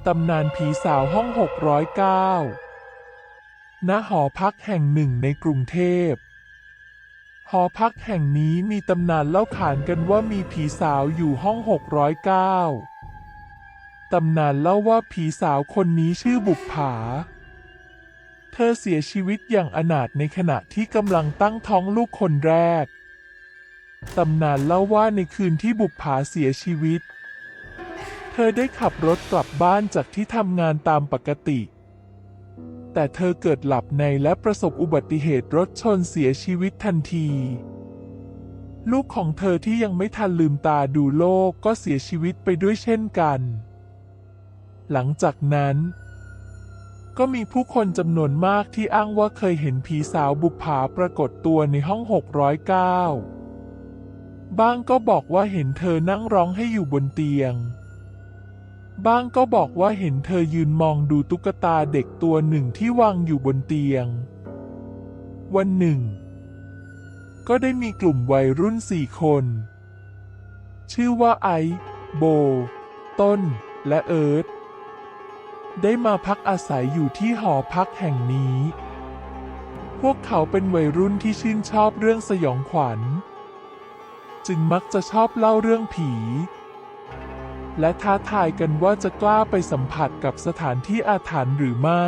ตำนานผีสาวห้อง609 ณ หอพักแห่งหนึ่งในกรุงเทพ หอพักแห่งนี้มีตำนานเล่าขานกันว่ามีผีสาวอยู่ห้อง609 ตำนานเล่าว่าผีสาวคนนี้ชื่อบุปผา เธอเสียชีวิตอย่างอนาถในขณะที่กำลังตั้งท้องลูกคนแรก ตำนานเล่าว่าในคืนที่บุปผาเสียชีวิต เธอได้ขับรถกลับบ้านจากที่ทำงานตามปกติ แต่เธอเกิดหลับในและประสบอุบัติเหตุรถชนเสียชีวิตทันที ลูกของเธอที่ยังไม่ทันลืมตาดูโลกก็เสียชีวิตไปด้วยเช่นกัน หลังจากนั้น ก็มีผู้คนจำนวนมากที่อ้างว่าเคยเห็นผีสาวบุปผาปรากฏตัวในห้อง609 บ้างก็บอกว่าเห็นเธอนั่งร้องให้อยู่บนเตียง บ้างก็บอกว่าเห็นเธอยืนมองดูตุ๊กตาเด็กตัวหนึ่งที่วางอยู่บนเตียง วันหนึ่ง ก็ได้มีกลุ่มวัยรุ่น4 คน ชื่อว่าไอซ์ โบ ต้น และเอิร์ธได้มาพักอาศัยอยู่ที่หอพักแห่งนี้ พวกเขาเป็นวัยรุ่นที่ชื่นชอบเรื่องสยองขวัญ จึงมักจะชอบเล่าเรื่องผี และท้าทายกันว่าจะกล้าไปสัมผัสกับสถานที่อาถรรพ์หรือไม่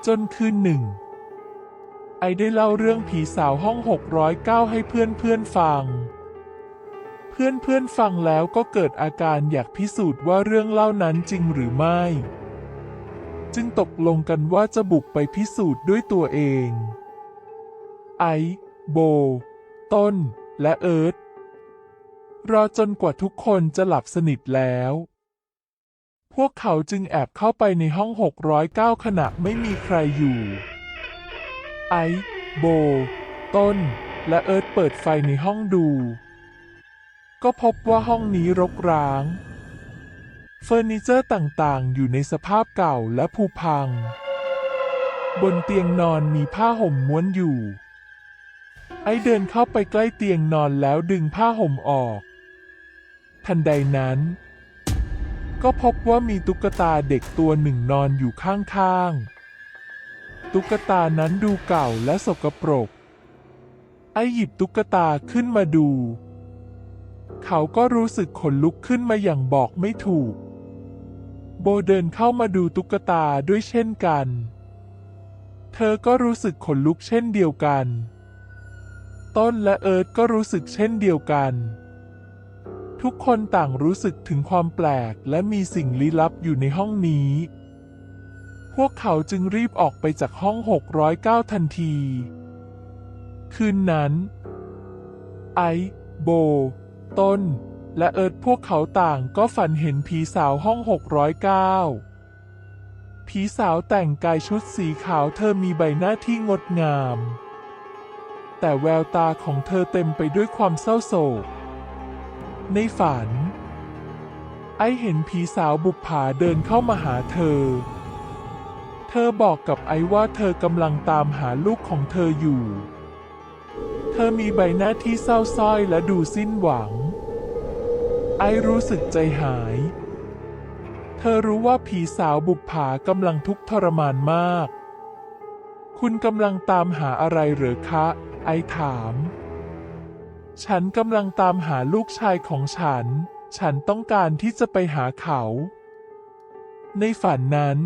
จนคืนหนึ่ง ไอได้เล่าเรื่องผีสาวห้อง609ให้เพื่อนฟัง เพื่อนฟังแล้วก็เกิดอาการอยากพิสูจน์ว่าเรื่องเล่านั้นจริงหรือไม่ จึงตกลงกันว่าจะบุกไปพิสูจน์ด้วยตัวเอง ไอซ์ โบ ต้น และเอิร์ธรอจนกว่าทุกคนจะหลับสนิทแล้ว พวกเขาจึงแอบเข้าไปในห้อง609ขณะไม่มีใครอยู่ ไอซ์ โบ ต้น และเอิร์ธเปิดไฟในห้องดู ก็พบว่าห้องนี้รกร้าง เฟอร์นิเจอร์ต่างๆอยู่ในสภาพเก่าและผุพัง บนเตียงนอนมีผ้าห่มม้วนอยู่ ไอซ์เดินเข้าไปใกล้เตียงนอนแล้วดึงผ้าห่มออก ทันใดนั้น ก็พบว่ามีตุ๊กตาเด็กตัวหนึ่งนอนอยู่ข้างๆ ตุ๊กตานั้นดูเก่าและสกปรก ไอหยิบตุ๊กตาขึ้นมาดู เขาก็รู้สึกขนลุกขึ้นมาอย่างบอกไม่ถูก โบเดินเข้ามาดูตุ๊กตาด้วยเช่นกัน เธอก็รู้สึกขนลุกเช่นเดียวกัน ต้นและเอิร์ธก็รู้สึกเช่นเดียวกัน ทุกคนต่างรู้สึกถึงความแปลกและมีสิ่งลี้ลับอยู่ในห้องนี้ พวกเขาจึงรีบออกไปจากห้อง609ทันที คืนนั้น ไอซ์ โบ ต้น และเอิร์ธพวกเขาต่างก็ฝันเห็นผีสาวห้อง609 ผีสาวแต่งกายชุดสีขาวเธอมีใบหน้าที่งดงาม แต่แววตาของเธอเต็มไปด้วยความเศร้าโศก ในฝัน ไอเห็นผีสาวบุปผาเดินเข้ามาหาเธอ เธอบอกกับไอว่าเธอกำลังตามหาลูกของเธออยู่ เธอมีใบหน้าที่เศร้าส้อยและดูสิ้นหวัง ไอรู้สึกใจหาย เธอรู้ว่าผีสาวบุปผากำลังทุกข์ทรมานมาก คุณกำลังตามหาอะไรเหรอคะ ไอถาม ฉันกำลังตามหาลูกชายของฉัน ฉันต้องการที่จะไปหาเขา ในฝันนั้น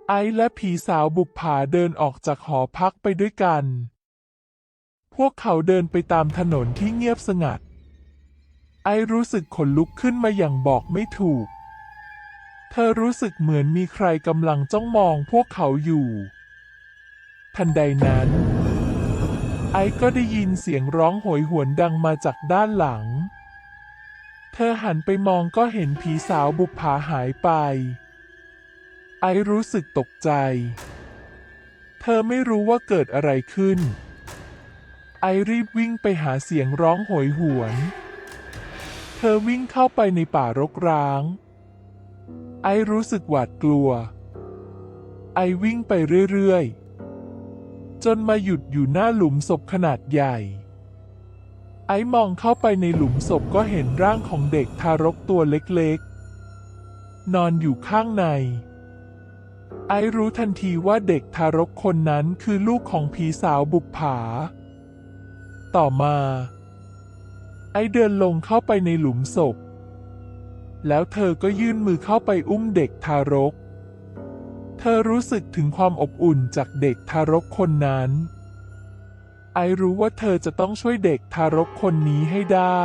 ไอและผีสาวบุปผาเดินออกจากหอพักไปด้วยกัน พวกเขาเดินไปตามถนนที่เงียบสงัด ไอรู้สึกขนลุกขึ้นมาอย่างบอกไม่ถูก เธอรู้สึกเหมือนมีใครกำลังจ้องมองพวกเขาอยู่ ทันใดนั้น ไอก็ได้ยินเสียงร้องโหยหวนดังมาจากด้านหลัง เธอหันไปมองก็เห็นผีสาวบุปผาหายไป ไอรู้สึกตกใจ เธอไม่รู้ว่าเกิดอะไรขึ้น ไอรีบวิ่งไปหาเสียงร้องโหยหวน เธอวิ่งเข้าไปในป่ารกร้าง ไอรู้สึกหวาดกลัว ไอวิ่งไปเรื่อยๆ จนมาหยุดอยู่หน้าหลุมศพขนาดใหญ่ ไอมองเข้าไปในหลุมศพก็เห็นร่างของเด็กทารกตัวเล็กๆ นอนอยู่ข้างในไอซ์รู้ทันทีว่าเด็กทารกคนนั้นคือลูกของผีสาวบุปผาต่อมาไอซ์เดินลงเข้าไปในหลุมศพแล้วเธอก็ยื่นมือเข้าไปอุ้มเด็กทารกเธอรู้สึกถึงความอบอุ่นจากเด็กทารกคนนั้นไอซ์รู้ว่าเธอจะต้องช่วยเด็กทารกคนนี้ให้ได้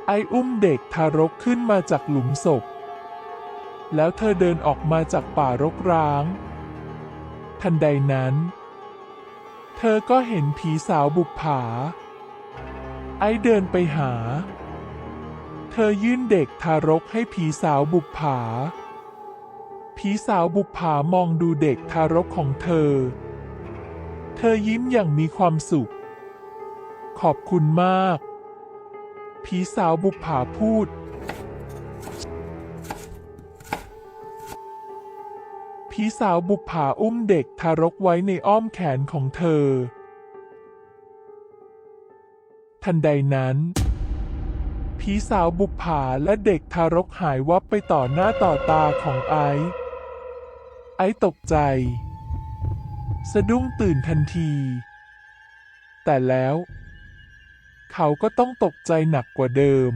ไอซ์อุ้มเด็กทารกขึ้นมาจากหลุมศพแล้วเธอเดินออกมาจากป่ารกร้างทันใดนั้นเธอก็เห็นผีสาวบุปผาไอซ์เดินไปหาเธอยื่นเด็กทารกให้ผีสาวบุปผาผีสาวบุปผามองดูเด็กทารกของเธอเธอยิ้มอย่างมีความสุขขอบคุณมากผีสาวบุปผาพูดผีสาวบุปผาอุ้มเด็กทารกไว้ในอ้อมแขนของเธอทันใดนั้นผีสาวบุปผาและเด็กทารกหายวับไปต่อหน้าต่อตาของไอซ์ตกใจสะดุ้งตื่นทันทีแต่แล้วเขาก็ต้องตกใจหนักกว่าเดิม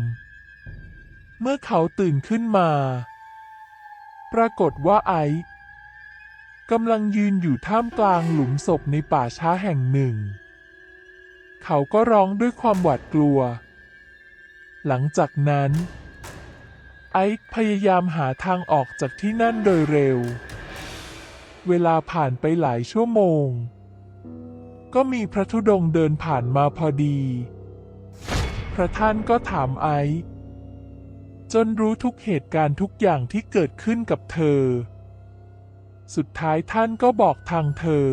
เมื่อเขาตื่นขึ้นมาปรากฏว่าไอซ์กำลังยืนอยู่ท่ามกลางหลุมศพในป่าช้าแห่งหนึ่งเขาก็ร้องด้วยความหวาดกลัวหลังจากนั้นไอซ์พยายามหาทางออกจากที่นั่นโดยเร็วเวลาผ่านไปหลายชั่วโมงก็มีพระธุดงค์เดินผ่านมาพอดีพระท่านก็ถามไอซ์จนรู้ทุกเหตุการณ์ทุกอย่างที่เกิดขึ้นกับเธอสุดท้ายท่านก็บอกทางเธอ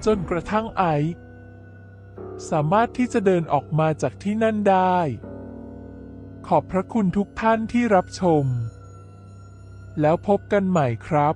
จนกระทั่งไอซ์สามารถที่จะเดินออกมาจากที่นั่นได้ขอบพระคุณทุกท่านที่รับชมแล้วพบกันใหม่ครับ